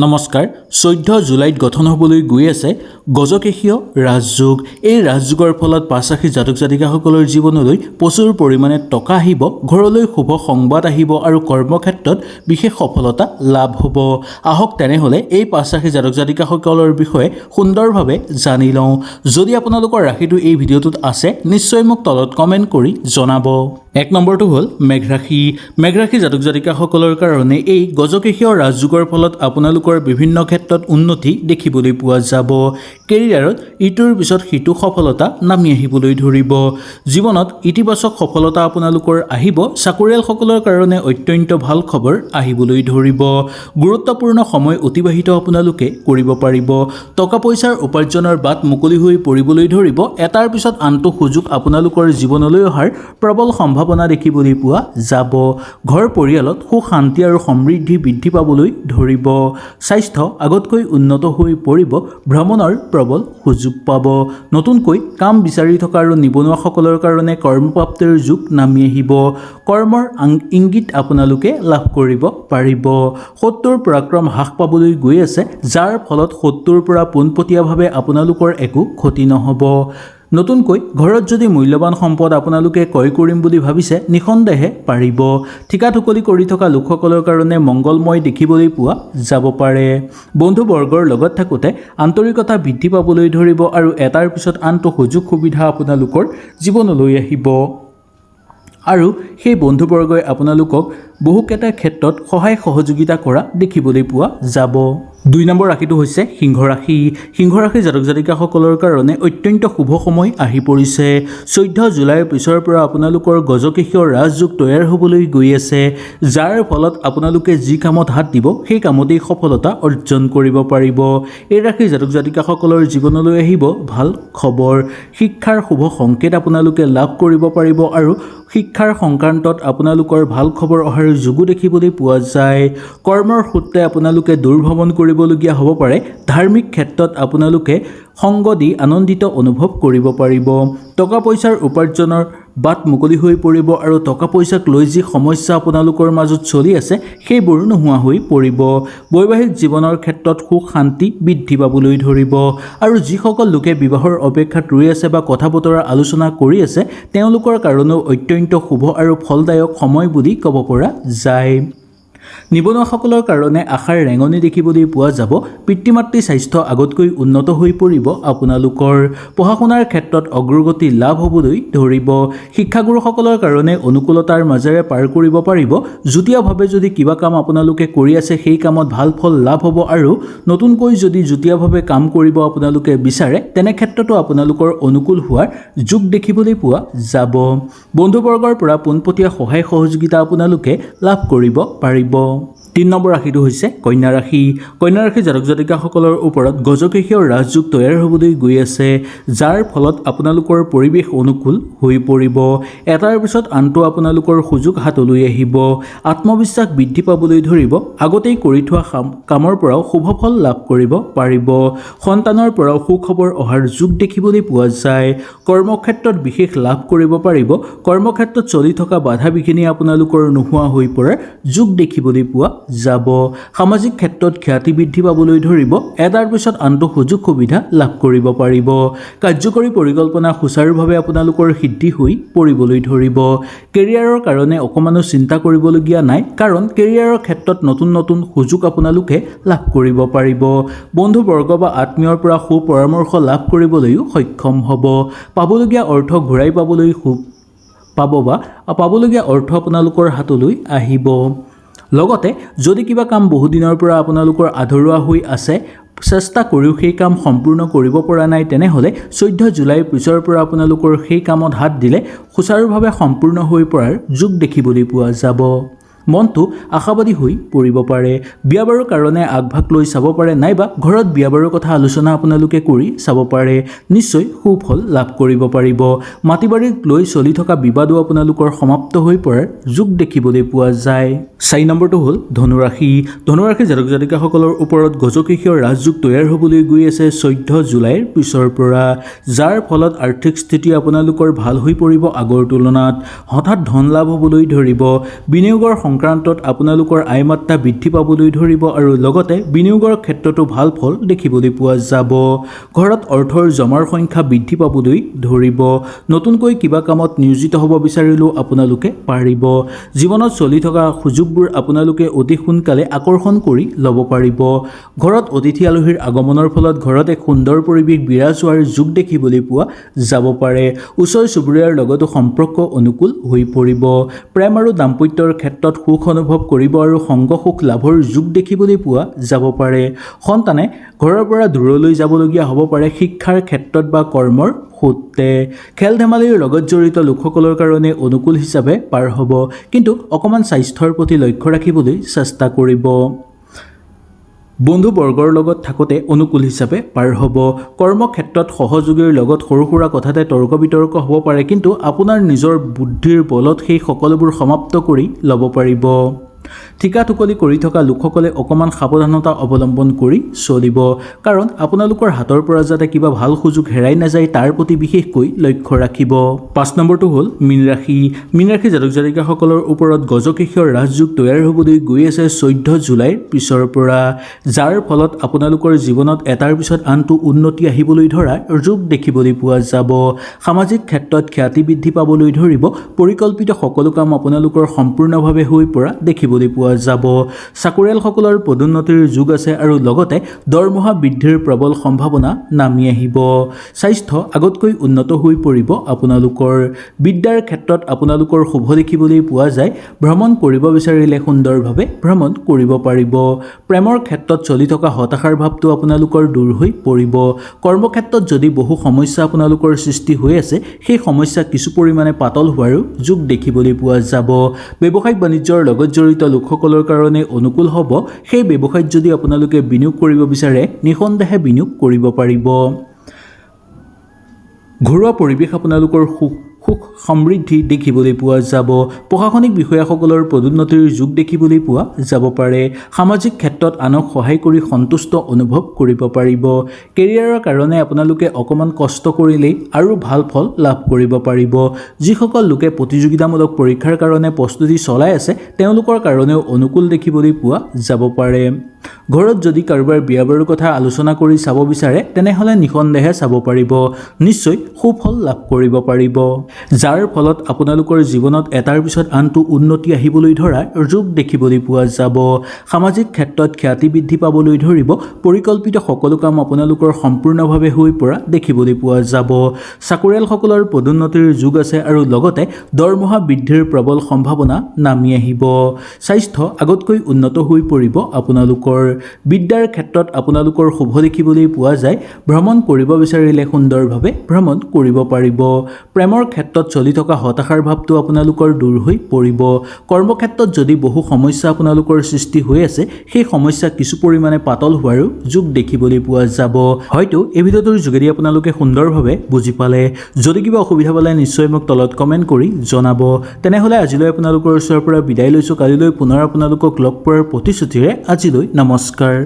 নমস্কাৰ 14 জুলাইত গঠন হ'বলৈ গৈ আছে গজকেশীয় ৰাজযোগ। এই ৰাজযোগৰ ফলত পাঁচৰাশী জাতক জাতিকাসকলৰ জীৱনলৈ প্ৰচুৰ পৰিমাণে টকা আহিব, ঘৰলৈ শুভ সংবাদ আহিব আৰু কৰ্মক্ষেত্ৰত বিশেষ সফলতা লাভ হ'ব। আহক তেনেহ'লে এই পাঁচৰাশী জাতক জাতিকাসকলৰ বিষয়ে সুন্দৰভাৱে জানি লওঁ। যদি আপোনালোকৰ ৰাশিটো এই ভিডিঅ'টোত আছে নিশ্চয় মোক তলত কমেণ্ট কৰি জনাব। 1 নম্বৰটো হ'ল মেঘ ৰাশি। মেঘ ৰাশি জাতক জাতিকাসকলৰ কাৰণে এই গজকেশীয় ৰাজযোগৰ ফলত আপোনালোকৰ বিভিন্ন ক্ষেত্ৰত উন্নতি দেখিবলৈ পোৱা যাব। কেৰিয়াৰত ইটোৰ পিছত সিটো সফলতা নামি আহিবলৈ ধৰিব। জীৱনত ইতিবাচক সফলতা আপোনালোকৰ আহিব। চাকৰিয়ালসকলৰ কাৰণে অত্যন্ত ভাল খবৰ আহিবলৈ ধৰিব। গুৰুত্বপূৰ্ণ সময় অতিবাহিত আপোনালোকে কৰিব পাৰিব। টকা পইচাৰ উপাৰ্জনৰ বাট মুকলি হৈ পৰিবলৈ ধৰিব। এটাৰ পিছত আনটো সুযোগ আপোনালোকৰ জীৱনলৈ অহাৰ প্ৰবল সম্ভাৱনা দেখিবলৈ পোৱা যাব। ঘৰ পৰিয়ালত সুখ শান্তি আৰু সমৃদ্ধি বৃদ্ধি পাবলৈ ধৰিব। স্বাস্থ্য আগতকৈ উন্নত হৈ পৰিব। ভ্ৰমণৰ প্ৰবল সুযোগ পাব। নতুনকৈ কাম বিচাৰি থকা আৰু নিবনুৱাসকলৰ কাৰণে কৰ্মপ্ৰাপ্তিৰ যুগ নামি আহিব। কৰ্মৰ ইংগিত আপোনালোকে লাভ কৰিব পাৰিব। শত্ৰুৰ পৰাক্ৰম হ্ৰাস পাবলৈ গৈ আছে, যাৰ ফলত শত্ৰুৰ পৰা পোনপটীয়াভাৱে আপোনালোকৰ একো ক্ষতি নহ'ব। নতুনকৈ ঘৰত যদি মূল্যৱান সম্পদ আপোনালোকে ক্ৰয় কৰিম বুলি ভাবিছে নিঃসন্দেহে পাৰিব। ঠিকা ঠুকলি কৰি থকা লোকসকলৰ কাৰণে মংগলময় দেখিবলৈ পোৱা যাব পাৰে। বন্ধুবৰ্গৰ লগত থাকোঁতে আন্তৰিকতা বৃদ্ধি পাবলৈ ধৰিব আৰু এটাৰ পিছত আনটো সুযোগ সুবিধা আপোনালোকৰ জীৱনলৈ আহিব আৰু সেই বন্ধুবৰ্গই আপোনালোকক বহুকেইটা ক্ষেত্ৰত সহায় সহযোগিতা কৰা দেখিবলৈ পোৱা যাব। 2 নম্বৰ ৰাশিটো হৈছে সিংহ ৰাশি। সিংহ ৰাশি জাতক জাতিকাসকলৰ কাৰণে অত্যন্ত শুভ সময় আহি পৰিছে। 14 জুলাইৰ পিছৰ পৰা আপোনালোকৰ গজকেশীয় ৰাজযোগ তৈয়াৰ হ'বলৈ গৈ আছে, যাৰ ফলত আপোনালোকে যি কামত হাত দিব সেই কামতেই সফলতা অৰ্জন কৰিব পাৰিব। এই ৰাশিৰ জাতক জাতিকাসকলৰ জীৱনলৈ আহিব ভাল খবৰ। শিক্ষাৰ শুভ সংকেত আপোনালোকে লাভ কৰিব পাৰিব আৰু শিক্ষাৰ সংক্ৰান্তত আপোনালোকৰ ভাল খবৰ অহাৰ যোগো দেখিবলৈ পোৱা যায়। কৰ্মৰ সূত্ৰে আপোনালোকে দূৰ ভ্ৰমণ কৰিবলগীয়া হ'ব পাৰে। ধাৰ্মিক ক্ষেত্ৰত আপোনালোকে সংগ দি আনন্দিত অনুভৱ কৰিব পাৰিব। টকা পইচাৰ উপাৰ্জনৰ বাট মুকলি হৈ পৰিব আৰু টকা পইচাক লৈ যি সমস্যা আপোনালোকৰ মাজত চলি আছে সেইবোৰ নোহোৱা হৈ পৰিব। বৈবাহিক জীৱনৰ ক্ষেত্ৰত সুখ শান্তি বৃদ্ধি পাবলৈ ধৰিব আৰু যিসকল লোকে বিবাহৰ অপেক্ষাত ৰৈ আছে বা কথা বতৰা আলোচনা কৰি আছে তেওঁলোকৰ কাৰণেও অত্যন্ত শুভ আৰু ফলদায়ক সময় বুলি ক'ব পৰা যায়। নিবনুৱাসকলৰ কাৰণে আশাৰ ৰেঙনি দেখিবলৈ পোৱা যাব। পিতৃ মাতৃ স্বাস্থ্য আগতকৈ উন্নত হৈ পৰিব। আপোনালোকৰ পঢ়া শুনাৰ ক্ষেত্ৰত অগ্ৰগতি লাভ হ'বলৈ ধৰিব। শিক্ষাগুৰুসকলৰ কাৰণে অনুকূলতাৰ মাজেৰে পাৰ কৰিব পাৰিব। যুটীয়াভাৱে যদি কিবা কাম আপোনালোকে কৰি আছে সেই কামত ভাল ফল লাভ হ'ব আৰু নতুনকৈ যদি যুটীয়াভাৱে কাম কৰিব আপোনালোকে বিচাৰে তেনে ক্ষেত্ৰতো আপোনালোকৰ অনুকূল হোৱাৰ যোগ দেখিবলৈ পোৱা যাব। বন্ধুবৰ্গৰ পৰা পোনপটীয়া সহায় সহযোগিতা আপোনালোকে লাভ কৰিব পাৰিব। 3 নম্বৰ ৰাশিটো হৈছে কন্যা ৰাশি। কন্যা ৰাশি জাতক জাতিকাসকলৰ ওপৰত গজকেশীয় ৰাজযোগ তৈয়াৰ হ'বলৈ গৈ আছে, যাৰ ফলত আপোনালোকৰ পৰিৱেশ অনুকূল হৈ পৰিব। এটাৰ পিছত আনটো আপোনালোকৰ সুযোগ হাতলৈ আহিব। আত্মবিশ্বাস বৃদ্ধি পাবলৈ ধৰিব। আগতেই কৰি থোৱা কামৰ পৰাও শুভ ফল লাভ কৰিব পাৰিব। সন্তানৰ পৰাও সুখবৰ অহাৰ যোগ দেখিবলৈ পোৱা যায়। কৰ্মক্ষেত্ৰত বিশেষ লাভ কৰিব পাৰিব। কৰ্মক্ষেত্ৰত চলি থকা বাধা বিঘিনি আপোনালোকৰ নোহোৱা হৈ পৰাৰ যোগ দেখিবলৈ পোৱা যাব। সামাজিক ক্ষেত্ৰত খ্যাতি বৃদ্ধি পাবলৈ ধৰিব। এটাৰ পিছত আনটো সুযোগ সুবিধা লাভ কৰিব পাৰিব। কাৰ্যকৰী পৰিকল্পনা সুচাৰুভাৱে আপোনালোকৰ সিদ্ধি হৈ পৰিবলৈ ধৰিব। কেৰিয়াৰৰ কাৰণে অকণমানো চিন্তা কৰিবলগীয়া নাই, কাৰণ কেৰিয়াৰৰ ক্ষেত্ৰত নতুন নতুন সুযোগ আপোনালোকে লাভ কৰিব পাৰিব। বন্ধুবৰ্গ বা আত্মীয়ৰ পৰা সুপৰামৰ্শ লাভ কৰিবলৈও সক্ষম হ'ব। পাবলগীয়া অৰ্থ ঘূৰাই পাবলৈ পাবলগীয়া অৰ্থ আপোনালোকৰ হাতলৈ আহিব। লগতে যদি কিবা কাম বহুদিনৰ পৰা আপোনালোকৰ আধৰুৱা হৈ আছে, চেষ্টা কৰিও সেই কাম সম্পূৰ্ণ কৰিব পৰা নাই, তেনেহ'লে 14 জুলাইৰ পিছৰ পৰা আপোনালোকৰ সেই কামত হাত দিলে সুচাৰুভাৱে সম্পূৰ্ণ হৈ পৰাৰ যোগ দেখিবলৈ পোৱা যাব। মনটো আশাবাদী হৈ পৰিব পাৰে। বিয়া বাৰুৰ কাৰণে আগভাগ লৈ চাব পাৰে, নাইবা ঘৰত বিয়া বাৰুৰ কথা আলোচনা আপোনালোকে কৰি চাব পাৰে। নিশ্চয় সুফল লাভ কৰিব পাৰিব। মাটি বাৰীক লৈ চলি থকা বিবাদো আপোনালোকৰ সমাপ্ত হৈ পৰাৰ যোগ দেখিবলৈ পোৱা যায়। 4 নম্বৰটো হ'ল ধনুৰাশি। ধনুৰাশি জাতক জাতিকাসকলৰ ওপৰত গজকেশীয় ৰাজযোগ তৈয়াৰ হ'বলৈ গৈ আছে 14 জুলাইৰ পিছৰ পৰা, যাৰ ফলত আৰ্থিক স্থিতি আপোনালোকৰ ভাল হৈ পৰিব আগৰ তুলনাত। হঠাৎ ধন লাভ হ'বলৈ ধৰিব। বিনিয়োগৰ সংক্ৰান্তত আপোনালোকৰ আয়মাত্ৰা বৃদ্ধি পাবলৈ ধৰিব আৰু লগতে বিনিয়োগৰ ক্ষেত্ৰতো ভাল ফল দেখিবলৈ পোৱা যাব। ঘৰত অৰ্থৰ জমাৰ সংখ্যা বৃদ্ধি পাবলৈ ধৰিব। নতুনকৈ কিবা কামত নিয়োজিত হ'ব বিচাৰিলেও আপোনালোকে পাৰিব। জীৱনত চলি থকা সুযোগবোৰ আপোনালোকে অতি সোনকালে আকৰ্ষণ কৰি ল'ব পাৰিব। ঘৰত অতিথি আলহীৰ আগমনৰ ফলত ঘৰত এক সুন্দৰ পৰিৱেশ বিৰাজ হোৱাৰ যোগ দেখিবলৈ পোৱা যাব পাৰে। ওচৰ চুবুৰীয়াৰ লগতো সম্পৰ্ক অনুকূল হৈ পৰিব। প্ৰেম আৰু দাম্পত্যৰ ক্ষেত্ৰত সুখ অনুভৱ কৰিব আৰু সংগ সুখ লাভৰ যোগ দেখিবলৈ পোৱা যাব পাৰে। সন্তানে ঘৰৰ পৰা দূৰলৈ যাবলগীয়া হ'ব পাৰে শিক্ষাৰ ক্ষেত্ৰত বা কৰ্মৰ সূত্ৰে। খেল ধেমালিৰ লগত জড়িত লোকসকলৰ কাৰণে অনুকূল হিচাপে পাৰ হ'ব, কিন্তু অকণমান স্বাস্থ্যৰ প্ৰতি লক্ষ্য ৰাখিবলৈ চেষ্টা কৰিব। বন্ধুবৰ্গৰ লগত থাকোঁতে অনুকূল হিচাপে পাৰ হ'ব। কৰ্মক্ষেত্ৰত সহযোগীৰ লগত সৰু সুৰা কথাতে তৰ্ক বিতৰ্ক হ'ব পাৰে, কিন্তু আপোনাৰ নিজৰ বুদ্ধিৰ বলত সেই সকলোবোৰ সমাপ্ত কৰি ল'ব পাৰিব। ঠিকা ঠুকলি কৰি থকা লোকসকলে অকণমান সাৱধানতা অৱলম্বন কৰি চলিব, কাৰণ আপোনালোকৰ হাতৰ পৰা যাতে কিবা ভাল সুযোগ হেৰাই নাযায় তাৰ প্ৰতি বিশেষকৈ লক্ষ্য ৰাখিব। 5 নম্বৰটো হ'ল মীন ৰাশি। মীন ৰাশি জাতক জাতিকাসকলৰ ওপৰত গজকেশীয় ৰাজযোগ তৈয়াৰ হ'বলৈ গৈ আছে 14 জুলাইৰ পিছৰ পৰা, যাৰ ফলত আপোনালোকৰ জীৱনত এটাৰ পিছত আনটো উন্নতি আহিবলৈ ধৰা যোগ দেখিবলৈ পোৱা যাব। সামাজিক ক্ষেত্ৰত খ্যাতি বৃদ্ধি পাবলৈ ধৰিব। পৰিকল্পিত সকলো কাম আপোনালোকৰ সম্পূৰ্ণভাৱে হৈ পৰা দেখিবলৈ পোৱা যাব। চাকৰিয়ালসকলৰ পদোন্নতিৰ যোগ আছে আৰু লগতে দৰমহা বৃদ্ধিৰ প্ৰবল সম্ভাৱনা নামি আহিব। স্বাস্থ্য আগতকৈ উন্নত হৈ পৰিব আপোনালোকৰ। বিদ্যাৰ ক্ষেত্ৰত আপোনালোকৰ শুভ দেখিবলৈ পোৱা যায়। ভ্ৰমণ কৰিব বিচাৰিলে সুন্দৰভাৱে ভ্ৰমণ কৰিব পাৰিব। প্ৰেমৰ ক্ষেত্ৰত চলি থকা হতাশাৰ ভাৱটো আপোনালোকৰ দূৰ হৈ পৰিব। কৰ্মক্ষেত্ৰত যদি বহু সমস্যা আপোনালোকৰ সৃষ্টি হৈ আছে, সেই সমস্যা কিছু পৰিমাণে পাতল হোৱাৰো যোগ দেখিবলৈ পোৱা যাব। ব্যৱসায়িক বাণিজ্যৰ লগত জড়িত লোকসকলৰ কাৰণে অনুকূল হ'ব। সেই ব্যৱসায়ত যদি আপোনালোকে বিনিয়োগ কৰিব বিচাৰে, নিঃসন্দেহে বিনিয়োগ কৰিব পাৰিব। ঘৰুৱা পৰিৱেশ আপোনালোকৰ সুখ সমৃদ্ধি দেখিবলৈ পোৱা যাব। প্ৰশাসনিক বিষয়াসকলৰ পদোন্নতিৰ যোগ দেখিবলৈ পোৱা যাব পাৰে। সামাজিক ক্ষেত্ৰত আনক সহায় কৰি সন্তুষ্ট অনুভৱ কৰিব পাৰিব। কেৰিয়াৰৰ কাৰণে আপোনালোকে অকণমান কষ্ট কৰিলেই আৰু ভাল ফল লাভ কৰিব পাৰিব। যিসকল লোকে প্ৰতিযোগিতামূলক পৰীক্ষাৰ কাৰণে প্ৰস্তুতি চলাই আছে, তেওঁলোকৰ কাৰণেও অনুকূল দেখিবলৈ পোৱা যাব পাৰে। ঘৰত যদি কাৰোবাৰ বিয়া বাৰুৰ কথা আলোচনা কৰি চাব বিচাৰে, তেনেহ'লে নিঃসন্দেহে চাব পাৰিব। নিশ্চয় সুফল লাভ কৰিব পাৰিব, যাৰ ফলত আপোনালোকৰ জীৱনত এটাৰ পিছত আনটো উন্নতি আহিবলৈ ধৰা যোগ দেখিবলৈ পোৱা যাব। সামাজিক ক্ষেত্ৰত খ্যাতি বৃদ্ধি পাবলৈ ধৰিব। পৰিকল্পিত সকলো কাম আপোনালোকৰ সম্পূৰ্ণভাৱে হৈ পৰা দেখিবলৈ পোৱা যাব। চাকৰিয়ালসকলৰ পদোন্নতিৰ যোগ আছে আৰু লগতে দৰমহা বৃদ্ধিৰ প্ৰবল সম্ভাৱনা নামি আহিব। স্বাস্থ্য আগতকৈ উন্নত হৈ পৰিব আপোনালোকৰ। বিদ্যাৰ ক্ষেত্ৰত আপোনালোকৰ শুভ দেখিবলৈ পোৱা যায়। ভ্ৰমণ কৰিব বিচাৰিলে সুন্দৰভাৱে ভ্ৰমণ কৰিব পাৰিব। প্ৰেমৰ ক্ষেত্ৰত চলি থকা হতাশাৰ ভাৱটো আপোনালোকৰ দূৰ হৈ পৰিব। কৰ্মক্ষেত্ৰত যদি বহু সমস্যা আপোনালোকৰ সৃষ্টি হৈ আছে, সেই সমস্যা কিছু পৰিমাণে পাতল হোৱাৰো যোগ দেখিবলৈ পোৱা যাব। হয়তো এই ভিডিঅ'টোৰ যোগেদি আপোনালোকে সুন্দৰভাৱে বুজি পালে। যদি কিবা অসুবিধা পালে নিশ্চয় মোক তলত কমেণ্ট কৰি জনাব। তেনেহ'লে আজিলৈ আপোনালোকৰ ওচৰৰ পৰা বিদায় লৈছোঁ। কালিলৈ পুনৰ আপোনালোকক লগ পোৱাৰ প্ৰতিশ্ৰুতিৰে আজিলৈ নমস্কাৰ।